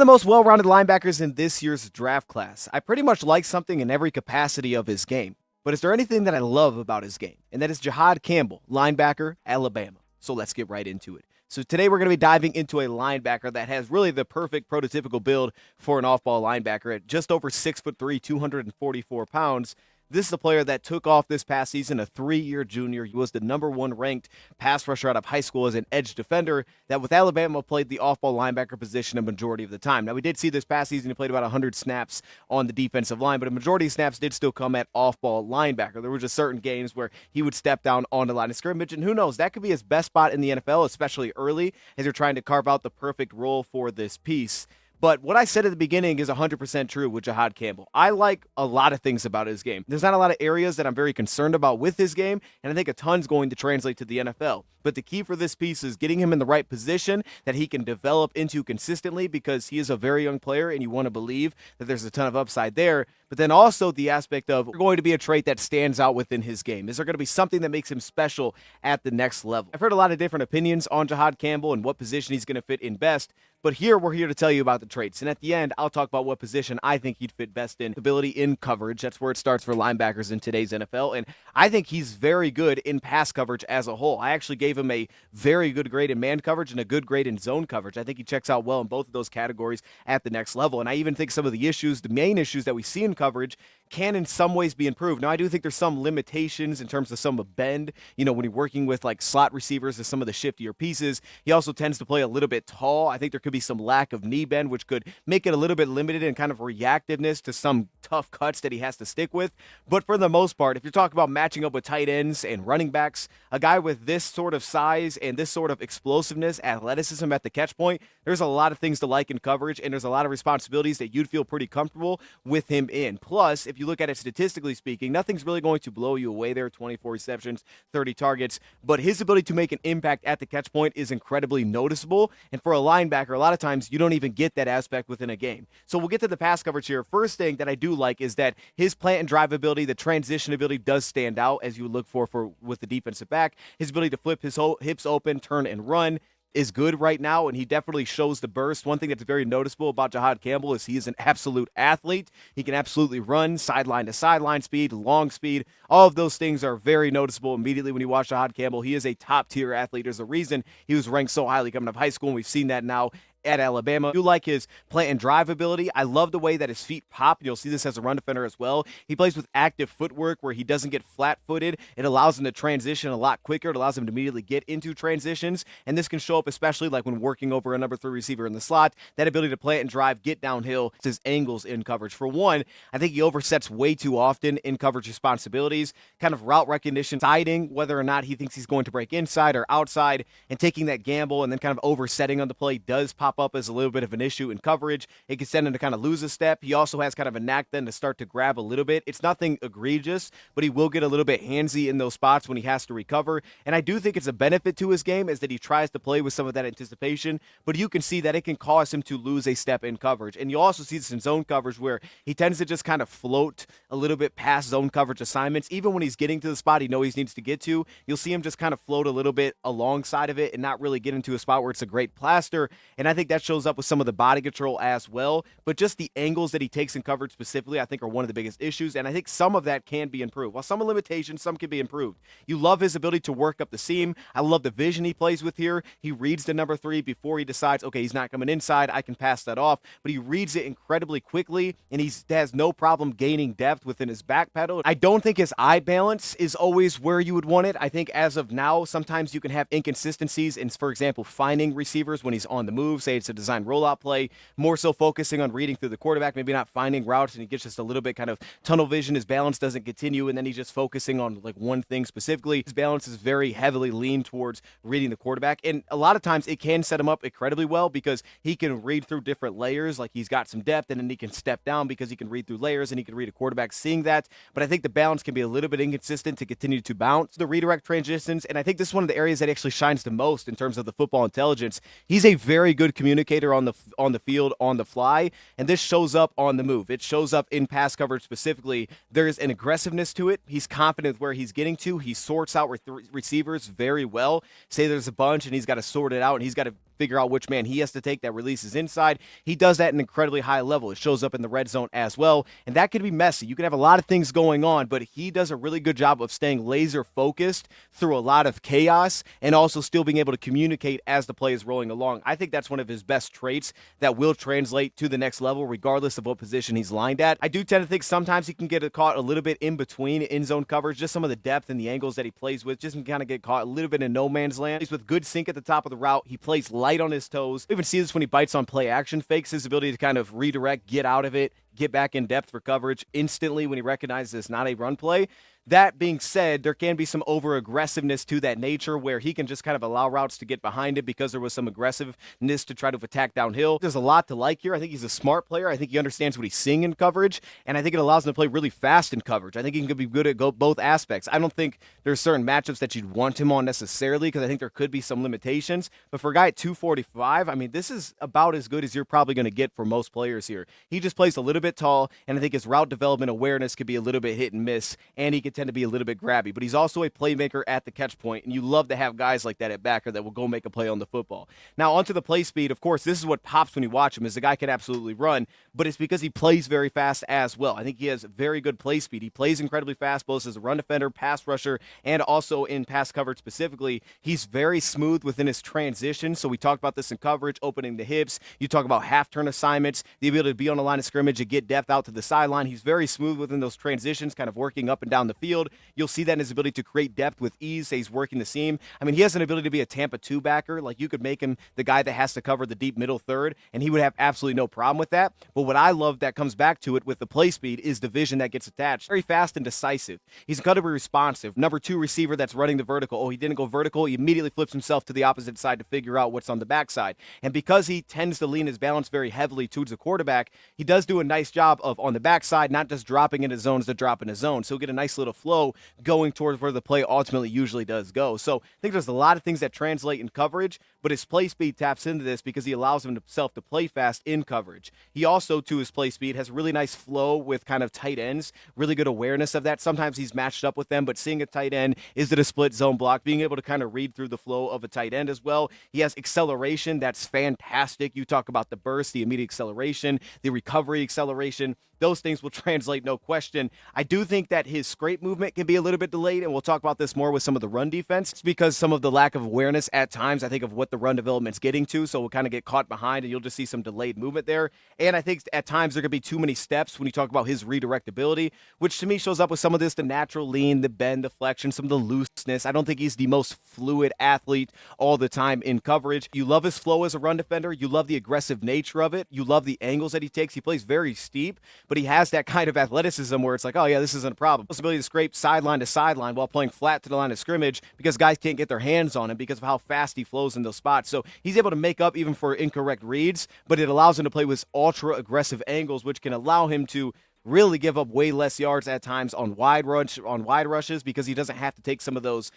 the most well-rounded linebackers in this year's draft class. I pretty much like something in every capacity of his game. But is there anything that I love about his game? And that is Jihaad Campbell, linebacker, Alabama. So let's get right into it. So today we're going to be diving into a linebacker that has really the perfect prototypical build for an off-ball linebacker at just over 6'3", 244 pounds. This is a player that took off this past season, a 3-year junior. He was the #1 ranked pass rusher out of high school as an edge defender that with Alabama played the off-ball linebacker position a majority of the time. Now, we did see this past season he played about 100 snaps on the defensive line, but a majority of snaps did still come at off-ball linebacker. There were just certain games where he would step down on the line of scrimmage, and who knows, that could be his best spot in the NFL, especially early as you're trying to carve out the perfect role for this piece. But what I said at the beginning is 100% true with Jihaad Campbell. I like a lot of things about his game. There's not a lot of areas that I'm very concerned about with his game, and I think a ton's going to translate to the NFL. But the key for this piece is getting him in the right position that he can develop into consistently because he is a very young player, and you want to believe that there's a ton of upside there. But then also the aspect of going to be a trait that stands out within his game. Is there going to be something that makes him special at the next level? I've heard a lot of different opinions on Jihaad Campbell and what position he's going to fit in best. But here, we're here to tell you about the traits. And at the end, I'll talk about what position I think he'd fit best in. Ability in coverage. That's where it starts for linebackers in today's NFL. And I think he's very good in pass coverage as a whole. I actually gave him a very good grade in man coverage and a good grade in zone coverage. I think he checks out well in both of those categories at the next level. And I even think some of the issues, the main issues that we see in coverage, can in some ways be improved. Now, I do think there's some limitations in terms of some of bend. You know, when you're working with like slot receivers and some of the shiftier pieces, he also tends to play a little bit tall. I think there could be some lack of knee bend, which could make it a little bit limited in kind of reactiveness to some tough cuts that he has to stick with. But for the most part, if you're talking about matching up with tight ends and running backs, a guy with this sort of size and this sort of explosiveness, athleticism at the catch point, there's a lot of things to like in coverage, and there's a lot of responsibilities that you'd feel pretty comfortable with him in. Plus, if you look at it statistically speaking, nothing's really going to blow you away there. 24 receptions, 30 targets, but his ability to make an impact at the catch point is incredibly noticeable. And for a linebacker, a lot of times you don't even get that aspect within a game. So we'll get to the pass coverage here. First thing that I do like is that his plant and drive ability, the transition ability does stand out as you would look for with the defensive back. His ability to flip his hips open, turn and run is good right now, and he definitely shows the burst. One thing that's very noticeable about Jihaad Campbell is he is an absolute athlete. He can absolutely run sideline to sideline speed, long speed. All of those things are very noticeable immediately when you watch Jihaad Campbell. He is a top-tier athlete. There's a reason he was ranked so highly coming out of high school, and we've seen that now at Alabama. I do like his plant and drive ability. I love the way that his feet pop. You'll see this as a run defender as well. He plays with active footwork where he doesn't get flat-footed. It allows him to transition a lot quicker. It allows him to immediately get into transitions, and this can show up especially like when working over a #3 receiver in the slot. That ability to plant and drive, get downhill, his angles in coverage. For one, I think he oversets way too often in coverage responsibilities, kind of route recognition, deciding whether or not he thinks he's going to break inside or outside, and taking that gamble and then kind of oversetting on the play does pop up as a little bit of an issue in coverage. It can send him to kind of lose a step. He also has kind of a knack then to start to grab a little bit. It's nothing egregious, but he will get a little bit handsy in those spots when he has to recover. And I do think it's a benefit to his game is that he tries to play with some of that anticipation, but you can see that it can cause him to lose a step in coverage. And you also see this in zone coverage where he tends to just kind of float a little bit past zone coverage assignments. Even when he's getting to the spot he knows he needs to get to, you'll see him just kind of float a little bit alongside of it and not really get into a spot where it's a great plaster. And I think that shows up with some of the body control as well, but just the angles that he takes in coverage specifically, I think are one of the biggest issues, and I think some of that can be improved. While some are limitations, some can be improved. You love his ability to work up the seam. I love the vision he plays with here. He reads the #3 before he decides, okay, he's not coming inside, I can pass that off, but he reads it incredibly quickly, and he has no problem gaining depth within his back pedal. I don't think his eye balance is always where you would want it. I think as of now, sometimes you can have inconsistencies in, for example, finding receivers when he's on the move, say it's a design rollout play, more so focusing on reading through the quarterback, maybe not finding routes, and he gets just a little bit kind of tunnel vision. His balance doesn't continue, and then he's just focusing on like one thing specifically. His balance is very heavily leaned towards reading the quarterback, and a lot of times it can set him up incredibly well because he can read through different layers, like he's got some depth, and then he can step down because he can read through layers, and he can read a quarterback seeing that. But I think the balance can be a little bit inconsistent to continue to bounce the redirect transitions, and I think this is one of the areas that actually shines the most in terms of the football intelligence. He's a very good communicator on the field, on the fly, and this shows up on the move. It shows up in pass coverage specifically. There's an aggressiveness to it. He's confident where he's getting to. He sorts out receivers very well. Say there's a bunch, and he's got to sort it out, and he's got to figure out which man he has to take that releases inside. He does that at an incredibly high level. It shows up in the red zone as well, and that can be messy. You can have a lot of things going on, but he does a really good job of staying laser focused through a lot of chaos and also still being able to communicate as the play is rolling along. I think that's one of his best traits that will translate to the next level regardless of what position he's lined at. I do tend to think sometimes he can get caught a little bit in between in zone coverage, just some of the depth and the angles that he plays with, just can kind of get caught a little bit in no man's land. He's with good sync at the top of the route. He plays light on his toes. We even see this when he bites on play action fakes, his ability to kind of redirect, get out of it, get back in depth for coverage instantly when he recognizes it's not a run play. That being said, there can be some over-aggressiveness to that nature where he can just kind of allow routes to get behind it because there was some aggressiveness to try to attack downhill. There's a lot to like here. I think he's a smart player. I think he understands what he's seeing in coverage, and I think it allows him to play really fast in coverage. I think he can be good at both aspects. I don't think there's certain matchups that you'd want him on necessarily because I think there could be some limitations, but for a guy at 245, I mean, this is about as good as you're probably going to get for most players here. He just plays a little bit tall, and I think his route development awareness could be a little bit hit and miss, and he could tend to be a little bit grabby, but he's also a playmaker at the catch point, and you love to have guys like that at backer that will go make a play on the football. Now, onto the play speed, of course, this is what pops when you watch him, is the guy can absolutely run, but it's because he plays very fast as well. I think he has very good play speed. He plays incredibly fast, both as a run defender, pass rusher, and also in pass coverage specifically. He's very smooth within his transition, so we talked about this in coverage, opening the hips. You talk about half-turn assignments, the ability to be on the line of scrimmage and get depth out to the sideline. He's very smooth within those transitions, kind of working up and down the field. You'll see that in his ability to create depth with ease. Say he's working the seam. I mean, he has an ability to be a Tampa 2 backer. Like, you could make him the guy that has to cover the deep middle third, and he would have absolutely no problem with that. But what I love that comes back to it with the play speed is the vision that gets attached. Very fast and decisive. He's incredibly responsive. Number 2 receiver that's running the vertical. Oh, he didn't go vertical. He immediately flips himself to the opposite side to figure out what's on the backside. And because he tends to lean his balance very heavily towards the quarterback, he does do a nice job of on the backside, not just dropping into zones to drop in a zone. So he'll get a nice little flow going towards where the play ultimately usually does go. So I think there's a lot of things that translate in coverage, but his play speed taps into this because he allows himself to play fast in coverage. He also, to his play speed, has really nice flow with kind of tight ends, really good awareness of that. Sometimes he's matched up with them, but seeing a tight end, is it a split zone block, being able to kind of read through the flow of a tight end as well. He has acceleration that's fantastic. You talk about the burst, the immediate acceleration, the recovery acceleration. Those things will translate, no question. I do think that his scrape movement can be a little bit delayed, and we'll talk about this more with some of the run defense. It's because some of the lack of awareness at times, I think, of what the run development's getting to, so we'll kind of get caught behind, and you'll just see some delayed movement there. And I think at times there could be too many steps when you talk about his redirectability, which to me shows up with some of this, the natural lean, the bend, the flexion, some of the looseness. I don't think he's the most fluid athlete all the time in coverage. You love his flow as a run defender. You love the aggressive nature of it. You love the angles that he takes. He plays very steep, but he has that kind of athleticism where it's like, oh yeah, this isn't a problem. Possibility to scrape sideline to sideline while playing flat to the line of scrimmage because guys can't get their hands on him because of how fast he flows in those spots. So he's able to make up even for incorrect reads, but it allows him to play with ultra aggressive angles, which can allow him to really give up way less yards at times on wide rushes because he doesn't have to take some of those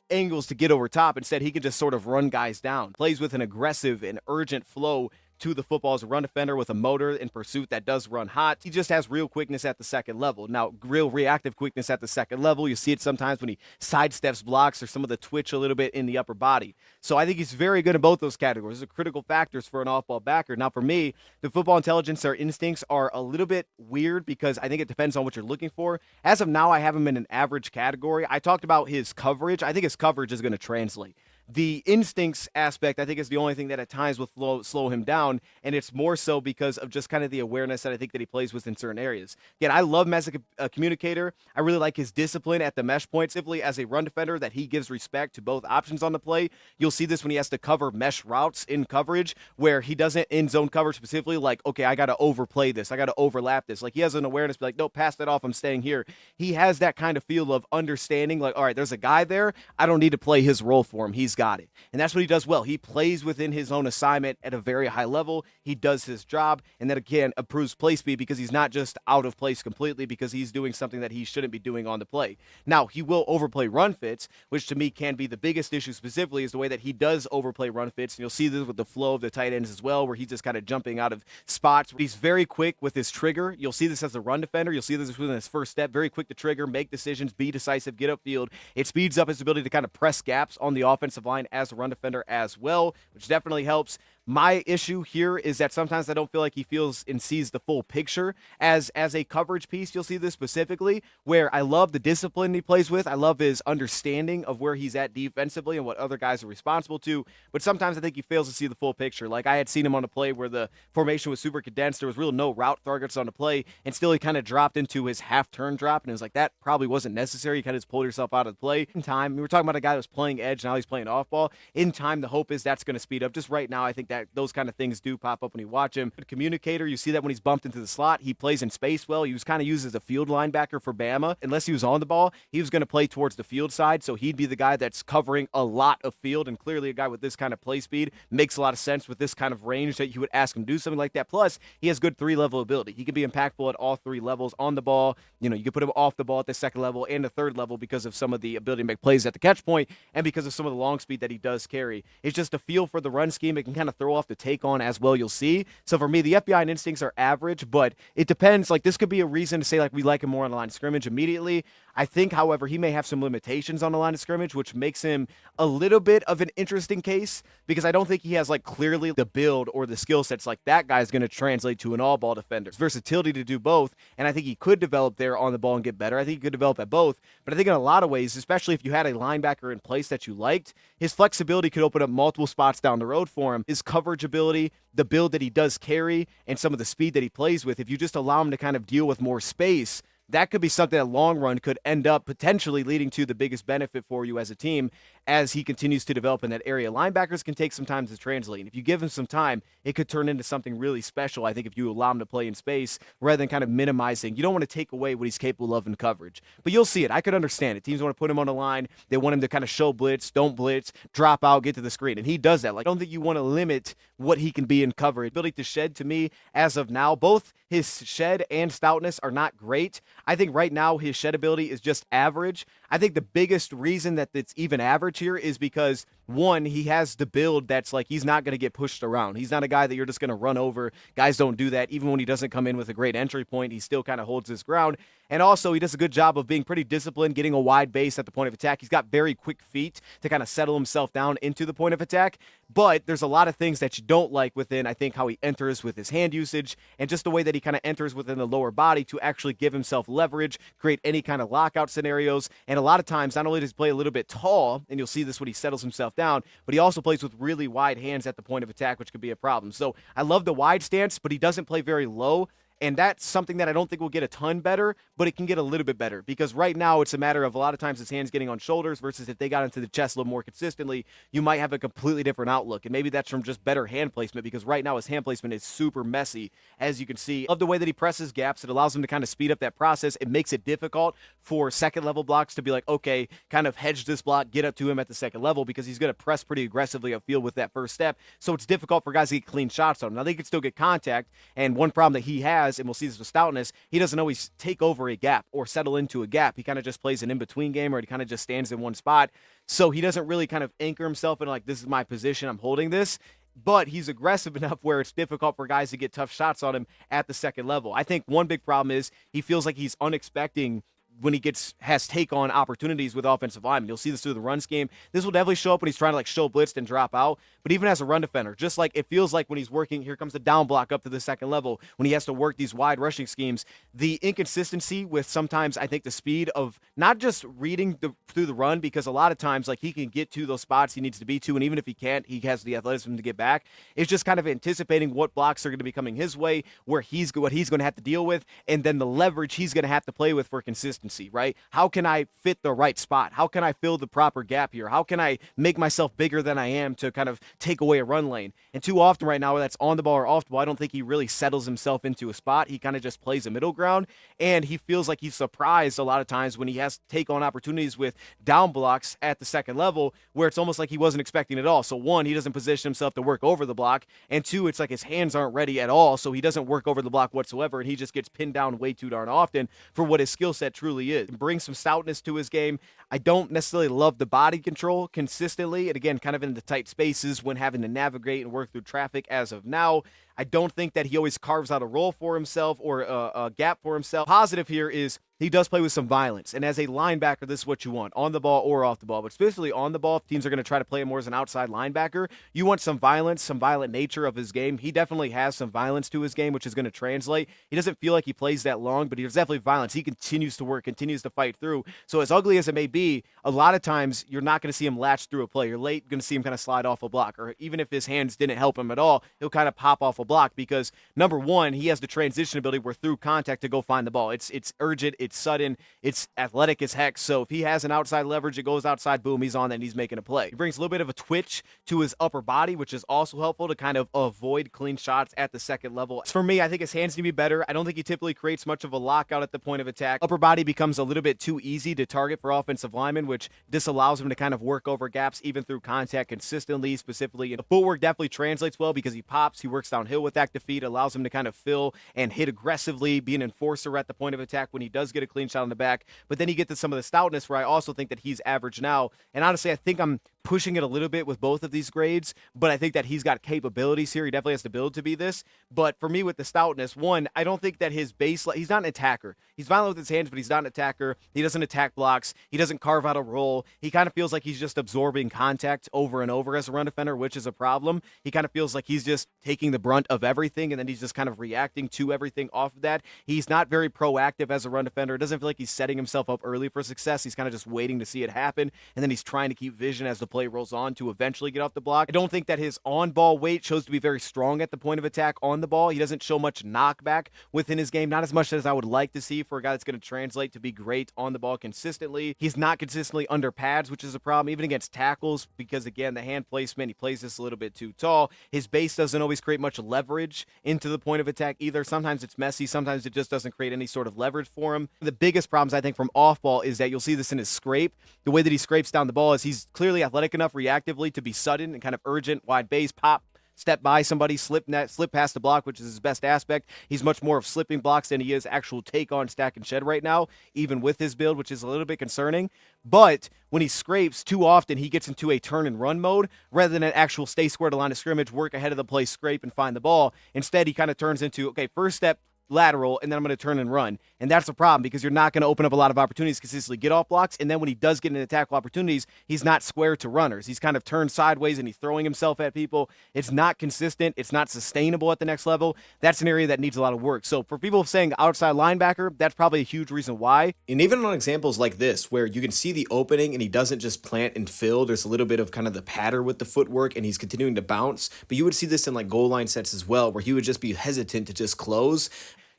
angles to get over top. Instead, he can just sort of run guys down. Plays with an aggressive and urgent flow to the football as a run defender with a motor in pursuit that does run hot. He just has real quickness at the second level. Now, real reactive quickness at the second level. You see it sometimes when he sidesteps blocks or some of the twitch a little bit in the upper body. So I think he's very good in both those categories. Those are critical factors for an off-ball backer. Now, for me, the football intelligence or instincts are a little bit weird because I think it depends on what you're looking for. As of now, I have him in an average category. I talked about his coverage. I think his coverage is going to translate. The instincts aspect, I think, is the only thing that at times will slow him down, and it's more so because of just kind of the awareness that I think that he plays with in certain areas. Again, I love him as a communicator. I really like his discipline at the mesh point, simply as a run defender, that he gives respect to both options on the play. You'll see this when he has to cover mesh routes in coverage, where he doesn't in zone coverage specifically, like, okay, I got to overplay this, I got to overlap this. Like, he has an awareness, be like, no, pass that off, I'm staying here. He has that kind of feel of understanding, like, all right, there's a guy there, I don't need to play his role for him, he's got it. And that's what he does well. He plays within his own assignment at a very high level. He does his job, and that again improves play speed because he's not just out of place completely because he's doing something that he shouldn't be doing on the play. Now, he will overplay run fits, which to me can be the biggest issue specifically, is the way that he does overplay run fits. And you'll see this with the flow of the tight ends as well, where he's just kind of jumping out of spots. He's very quick with his trigger. You'll see this as a run defender. You'll see this within his first step. Very quick to trigger, make decisions, be decisive, get upfield. It speeds up his ability to kind of press gaps on the offensive line as a run defender as well, which definitely helps. My issue here is that sometimes I don't feel like he feels and sees the full picture as a coverage piece. You'll see this specifically where I love the discipline he plays with. I love his understanding of where he's at defensively and what other guys are responsible to. But sometimes I think he fails to see the full picture. Like I had seen him on a play where the formation was super condensed. There was really no route targets on the play, and still he kind of dropped into his half turn drop, and it was like that probably wasn't necessary. You kind of just pulled yourself out of the play. In time, we were talking about a guy that was playing edge, now he's playing off ball. In time, the hope is that's going to speed up. Just right now, I think that those kind of things do pop up when you watch him. Good communicator, you see that when he's bumped into the slot, he plays in space well. He was kind of used as a field linebacker for Bama. Unless he was on the ball, he was going to play towards the field side, so he'd be the guy that's covering a lot of field, and clearly a guy with this kind of play speed makes a lot of sense with this kind of range that you would ask him to do something like that. Plus, he has good three-level ability. He can be impactful at all three levels on the ball. You can put him off the ball at the second level and the third level because of some of the ability to make plays at the catch point and because of some of the long speed that he does carry. It's just a feel for the run scheme. It can kind of throw off the take on as well, you'll see. So for me, the FBI and instincts are average, but it depends. Like this could be a reason to say like we like him more on the line of scrimmage immediately. I think, however, he may have some limitations on the line of scrimmage, which makes him a little bit of an interesting case because I don't think he has like clearly the build or the skill sets like that guy's going to translate to an all-ball defender. It's versatility to do both, and I think he could develop there on the ball and get better. I think he could develop at both, but I think in a lot of ways, especially if you had a linebacker in place that you liked, his flexibility could open up multiple spots down the road for him. His coverage ability, the build that he does carry, and some of the speed that he plays with, if you just allow him to kind of deal with more space, that could be something that long run could end up potentially leading to the biggest benefit for you as a team as he continues to develop in that area. Linebackers can take some time to translate. And if you give him some time, it could turn into something really special, I think, if you allow him to play in space rather than kind of minimizing. You don't want to take away what he's capable of in coverage. But you'll see it. I could understand it. Teams want to put him on the line. They want him to kind of show blitz, don't blitz, drop out, get to the screen. And he does that. Like, I don't think you want to limit what he can be in coverage. Ability to shed, to me, as of now, both his shed and stoutness are not great. I think right now his shed ability is just average. I think the biggest reason that it's even average here is because, one, he has the build that's like he's not going to get pushed around. He's not a guy that you're just going to run over. Guys don't do that. Even when he doesn't come in with a great entry point, he still kind of holds his ground. And also, he does a good job of being pretty disciplined, getting a wide base at the point of attack. He's got very quick feet to kind of settle himself down into the point of attack. But there's a lot of things that you don't like within, I think, how he enters with his hand usage and just the way that he kind of enters within the lower body to actually give himself leverage, create any kind of lockout scenarios. And a lot of times, not only does he play a little bit tall, and you'll see this when he settles himself down, but he also plays with really wide hands at the point of attack, which could be a problem. So I love the wide stance, but he doesn't play very low. And that's something that I don't think will get a ton better, but it can get a little bit better because right now it's a matter of a lot of times his hands getting on shoulders versus if they got into the chest a little more consistently, you might have a completely different outlook. And maybe that's from just better hand placement because right now his hand placement is super messy, as you can see. Love the way that he presses gaps. It allows him to kind of speed up that process. It makes it difficult for second level blocks to be like, okay, kind of hedge this block, get up to him at the second level because he's going to press pretty aggressively upfield with that first step. So it's difficult for guys to get clean shots on him. Now they can still get contact, and one problem that he has, and we'll see this with Stoutness, he doesn't always take over a gap or settle into a gap. He kind of just plays an in-between game, or he kind of just stands in one spot. So he doesn't really kind of anchor himself in like, this is my position, I'm holding this. But he's aggressive enough where it's difficult for guys to get tough shots on him at the second level. I think one big problem is he feels like he's unexpecting when he has take on opportunities with offensive linemen. You'll see this through the run scheme. This will definitely show up when he's trying to like show blitzed and drop out. But even as a run defender, just like it feels like when he's working, here comes the down block up to the second level, when he has to work these wide rushing schemes, the inconsistency with sometimes I think the speed of not just reading through the run, because a lot of times like he can get to those spots he needs to be to, and even if he can't, he has the athleticism to get back. It's just kind of anticipating what blocks are going to be coming his way, where what he's going to have to deal with, and then the leverage he's going to have to play with for consistency, right? How can I fit the right spot? How can I fill the proper gap here? How can I make myself bigger than I am to kind of take away a run lane? And too often right now, whether that's on the ball or off the ball, I don't think he really settles himself into a spot. He kind of just plays a middle ground, and he feels like he's surprised a lot of times when he has to take on opportunities with down blocks at the second level where it's almost like he wasn't expecting it at all. So one, he doesn't position himself to work over the block, and two, it's like his hands aren't ready at all, so he doesn't work over the block whatsoever, and he just gets pinned down way too darn often for what his skill set truly is. Bring some stoutness to his game. I don't necessarily love the body control consistently, and again, kind of in the tight spaces when having to navigate and work through traffic as of now. I don't think that he always carves out a role for himself or a gap for himself. Positive here is he does play with some violence. And as a linebacker, this is what you want, on the ball or off the ball. But especially on the ball, if teams are going to try to play him more as an outside linebacker, you want some violence, some violent nature of his game. He definitely has some violence to his game, which is going to translate. He doesn't feel like he plays that long, but there's definitely violence. He continues to work, continues to fight through. So as ugly as it may be, a lot of times you're not going to see him latch through a play. You're late going to see him kind of slide off a block. Or even if his hands didn't help him at all, he'll kind of pop off a block because, number one, he has the transition ability where through contact to go find the ball. It's urgent, it's sudden, it's athletic as heck. So if he has an outside leverage, it goes outside, boom, he's on that and he's making a play. He brings a little bit of a twitch to his upper body, which is also helpful to kind of avoid clean shots at the second level. For me, I think his hands need to be better. I don't think he typically creates much of a lockout at the point of attack. Upper body becomes a little bit too easy to target for offensive linemen, which disallows him to kind of work over gaps even through contact consistently, specifically. And the footwork definitely translates well because he pops, he works downhill with active feet, allows him to kind of fill and hit aggressively, be an enforcer at the point of attack when he does get a clean shot on the back. But then you get to some of the stoutness where I also think that he's average now. And honestly, I think I'm pushing it a little bit with both of these grades, but I think that he's got capabilities here. He definitely has the build to be this. But for me with the stoutness, one, I don't think that his base, he's not an attacker. He's violent with his hands, but he's not an attacker. He doesn't attack blocks. He doesn't carve out a roll. He kind of feels like he's just absorbing contact over and over as a run defender, which is a problem. He kind of feels like he's just taking the brunt of everything, and then he's just kind of reacting to everything off of that. He's not very proactive as a run defender. It doesn't feel like he's setting himself up early for success. He's kind of just waiting to see it happen, and then he's trying to keep vision as the play rolls on to eventually get off the block. I don't think that his on-ball weight shows to be very strong at the point of attack on the ball. He doesn't show much knockback within his game, not as much as I would like to see for a guy that's going to translate to be great on the ball consistently. He's not consistently under pads, which is a problem, even against tackles, because again, the hand placement, he plays this a little bit too tall. His base doesn't always create much leverage into the point of attack either. Sometimes it's messy, sometimes it just doesn't create any sort of leverage for him. The biggest problems I think from off ball is that you'll see this in his scrape. The way that he scrapes down the ball is he's clearly athletic enough reactively to be sudden and kind of urgent, wide base, pop, step by somebody, slip past the block, which is his best aspect. He's much more of slipping blocks than he is actual take on, stack, and shed right now, even with his build, which is a little bit concerning. But when he scrapes, too often he gets into a turn and run mode rather than an actual stay square to line of scrimmage, work ahead of the play, scrape, and find the ball. Instead, he kind of turns into, okay, first step, lateral, and then I'm going to turn and run. And that's a problem because you're not going to open up a lot of opportunities to consistently get off blocks. And then when he does get into tackle opportunities, he's not square to runners. He's kind of turned sideways and he's throwing himself at people. It's not consistent. It's not sustainable at the next level. That's an area that needs a lot of work. So for people saying outside linebacker, that's probably a huge reason why. And even on examples like this, where you can see the opening and he doesn't just plant and fill, there's a little bit of kind of the patter with the footwork and he's continuing to bounce. But you would see this in like goal line sets as well, where he would just be hesitant to just close.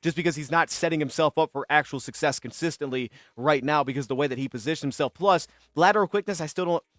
Just because he's not setting himself up for actual success consistently right now because the way that he positions himself. Plus, lateral quickness, I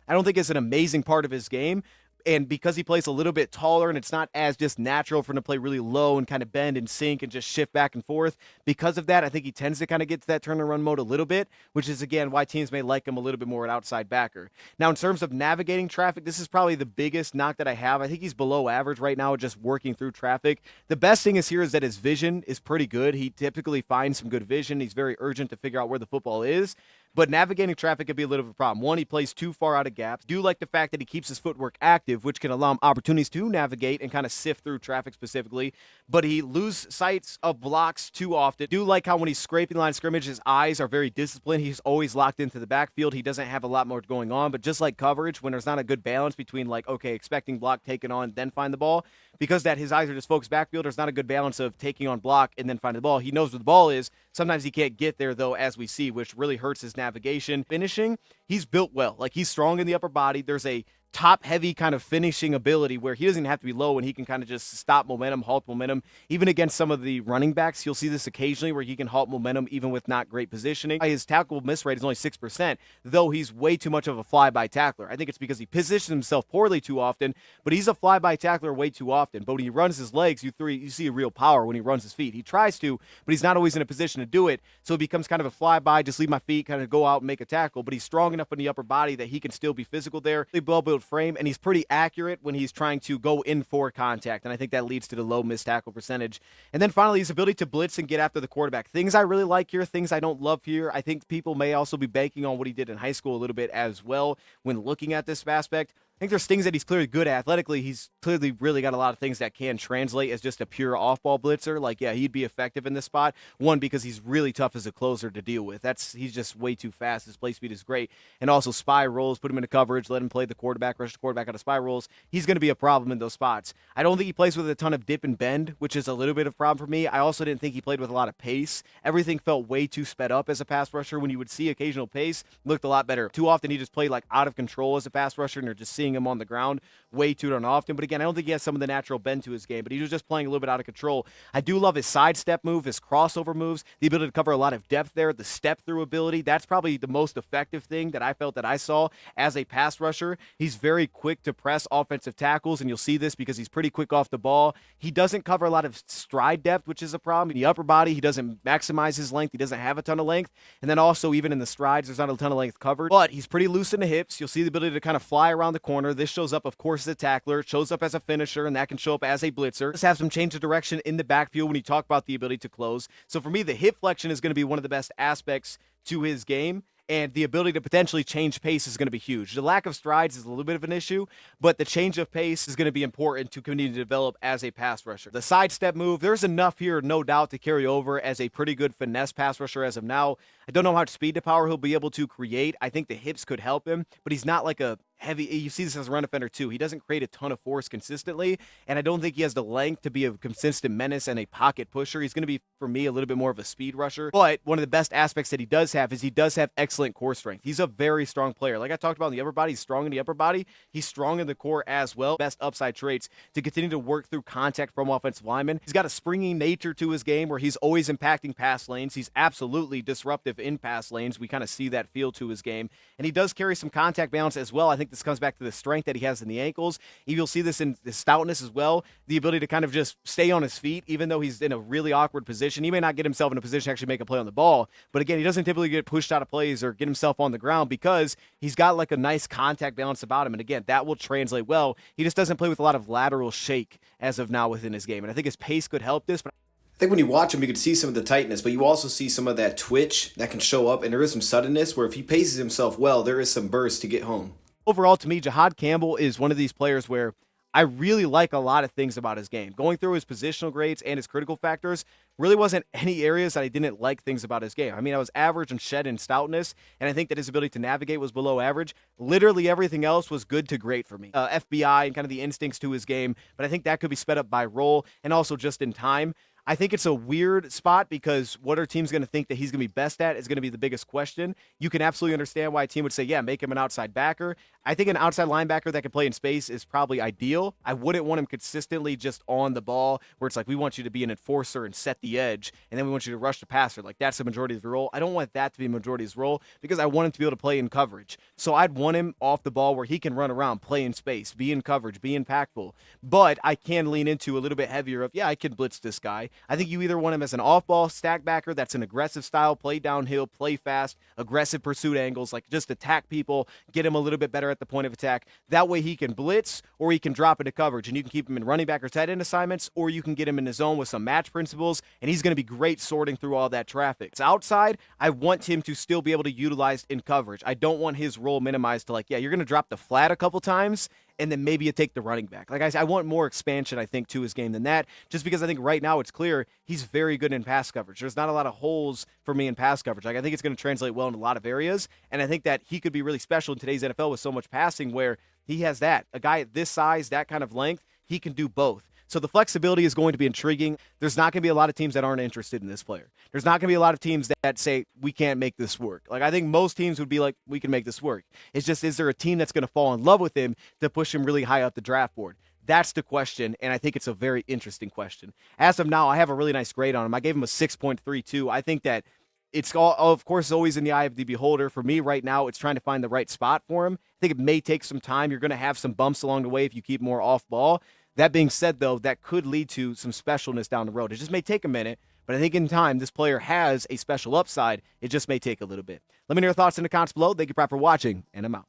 don't think is an amazing part of his game. And because he plays a little bit taller and it's not as just natural for him to play really low and kind of bend and sink and just shift back and forth, because of that, I think he tends to kind of get to that turn and run mode a little bit, which is, again, why teams may like him a little bit more at outside backer. Now, in terms of navigating traffic, this is probably the biggest knock that I have. I think he's below average right now just working through traffic. The best thing is that his vision is pretty good. He typically finds some good vision. He's very urgent to figure out where the football is. But navigating traffic could be a little bit of a problem. One, he plays too far out of gaps. Do like the fact that he keeps his footwork active, which can allow him opportunities to navigate and kind of sift through traffic specifically. But he loses sights of blocks too often. Do like how when he's scraping the line of scrimmage, his eyes are very disciplined. He's always locked into the backfield. He doesn't have a lot more going on. But just like coverage, when there's not a good balance between like, okay, expecting block, taken on, then find the ball, because that his eyes are just focused backfield, there's not a good balance of taking on block and then finding the ball. He knows where the ball is. Sometimes he can't get there, though, as we see, which really hurts his navigation. Finishing, he's built well. Like, he's strong in the upper body. There's a top-heavy kind of finishing ability where he doesn't have to be low and he can kind of just stop momentum, halt momentum. Even against some of the running backs, you'll see this occasionally where he can halt momentum even with not great positioning. His tackle miss rate is only 6%, though he's way too much of a fly-by tackler. I think it's because he positions himself poorly too often, but he's a fly-by tackler way too often. But when he runs his legs, you see a real power when he runs his feet. He tries to, but he's not always in a position to do it, so it becomes kind of a fly-by, just leave my feet, kind of go out and make a tackle. But he's strong enough in the upper body that he can still be physical there. Really well-built frame, and he's pretty accurate when he's trying to go in for contact, and I think that leads to the low missed tackle percentage. And then finally, his ability to blitz and get after the quarterback. Things I really like here, things I don't love here. I think people may also be banking on what he did in high school a little bit as well when looking at this aspect. think there's things that he's clearly good at. Athletically, he's clearly really got a lot of things that can translate as just a pure off-ball blitzer. Like, yeah, he'd be effective in this spot. One, because he's really tough as a closer to deal with. He's just way too fast. His play speed is great. And also spy rolls, put him into coverage, let him play the quarterback, rush the quarterback out of spy rolls. He's going to be a problem in those spots. I don't think he plays with a ton of dip and bend, which is a little bit of a problem for me. I also didn't think he played with a lot of pace. Everything felt way too sped up as a pass rusher. When you would see occasional pace, looked a lot better. Too often he just played like out of control as a pass rusher, and you're just seeing him on the ground way too darn often. But again, I don't think he has some of the natural bend to his game, but he was just playing a little bit out of control. I do love his sidestep move, his crossover moves, the ability to cover a lot of depth there, the step through ability. That's probably the most effective thing that I felt that I saw as a pass rusher. He's very quick to press offensive tackles, and you'll see this because he's pretty quick off the ball. He doesn't cover a lot of stride depth, which is a problem. In the upper body, he doesn't maximize his length. He doesn't have a ton of length. And then also, even in the strides, there's not a ton of length covered. But he's pretty loose in the hips. You'll see the ability to kind of fly around the corner. This shows up, of course, as a tackler. It shows up as a finisher, and that can show up as a blitzer. Just have some change of direction in the backfield when you talk about the ability to close. So for me, the hip flexion is going to be one of the best aspects to his game. And the ability to potentially change pace is going to be huge. The lack of strides is a little bit of an issue, but the change of pace is going to be important to continue to develop as a pass rusher. The sidestep move, there's enough here, no doubt, to carry over as a pretty good finesse pass rusher as of now. I don't know how much speed to power he'll be able to create. I think the hips could help him, but he's not like a heavy. You see this as a run defender too. He doesn't create a ton of force consistently, and I don't think he has the length to be a consistent menace and a pocket pusher. He's going to be, for me, a little bit more of a speed rusher. But one of the best aspects that he does have is he does have excellent core strength. He's a very strong player. Like I talked about in the upper body, he's strong in the upper body. He's strong in the core as well. Best upside traits to continue to work through contact from offensive linemen. He's got a springy nature to his game where he's always impacting pass lanes. He's absolutely disruptive in pass lanes. We kind of see that feel to his game. And he does carry some contact balance as well. I think this comes back to the strength that he has in the ankles. You'll see this in the stoutness as well. The ability to kind of just stay on his feet, even though he's in a really awkward position. He may not get himself in a position to actually make a play on the ball. But again, he doesn't typically get pushed out of plays or get himself on the ground because he's got like a nice contact balance about him. And again, that will translate well. He just doesn't play with a lot of lateral shake as of now within his game. And I think his pace could help this. But I think when you watch him, you can see some of the tightness, but you also see some of that twitch that can show up, and there is some suddenness where if he paces himself well, there is some burst to get home. overall, to me, Jihaad Campbell is one of these players where I really like a lot of things about his game. Going through his positional grades and his critical factors, really wasn't any areas that I didn't like things about his game. I mean, I was average and shed in stoutness, and I think that his ability to navigate was below average. Literally everything else was good to great for me. FBI and kind of the instincts to his game, but I think that could be sped up by role and also just in time. I think it's a weird spot because what are teams going to think that he's going to be best at is going to be the biggest question. You can absolutely understand why a team would say, yeah, make him an outside backer. I think an outside linebacker that can play in space is probably ideal. I wouldn't want him consistently just on the ball where it's like, we want you to be an enforcer and set the edge, and then we want you to rush the passer. Like, that's the majority of your role. I don't want that to be the majority of his role because I want him to be able to play in coverage. So I'd want him off the ball where he can run around, play in space, be in coverage, be impactful. But I can lean into a little bit heavier of, yeah, I can blitz this guy. I think you either want him as an off-ball stack backer that's an aggressive style, play downhill, play fast, aggressive pursuit angles, like just attack people, get him a little bit better at the point of attack. That way he can blitz or he can drop into coverage, and you can keep him in running back or tight end assignments, or you can get him in the zone with some match principles, and he's going to be great sorting through all that traffic. It's outside. I want him to still be able to utilize in coverage. I don't want his role minimized to like, yeah, you're going to drop the flat a couple times, and then maybe you take the running back. Like I said, I want more expansion, I think, to his game than that, just because I think right now it's clear he's very good in pass coverage. There's not a lot of holes for me in pass coverage. Like I think it's going to translate well in a lot of areas, and I think that he could be really special in today's NFL with so much passing where he has that. A guy at this size, that kind of length, he can do both. So the flexibility is going to be intriguing. There's not going to be a lot of teams that aren't interested in this player. There's not going to be a lot of teams that say, we can't make this work. Like, I think most teams would be like, we can make this work. It's just, is there a team that's going to fall in love with him to push him really high up the draft board? That's the question, and I think it's a very interesting question. As of now, I have a really nice grade on him. I gave him a 6.32. I think that it's all, of course, always in the eye of the beholder. For me right now, it's trying to find the right spot for him. I think it may take some time. You're going to have some bumps along the way if you keep more off ball. That being said, though, that could lead to some specialness down the road. It just may take a minute, but I think in time, this player has a special upside. It just may take a little bit. Let me know your thoughts in the comments below. Thank you, Prop, for watching, and I'm out.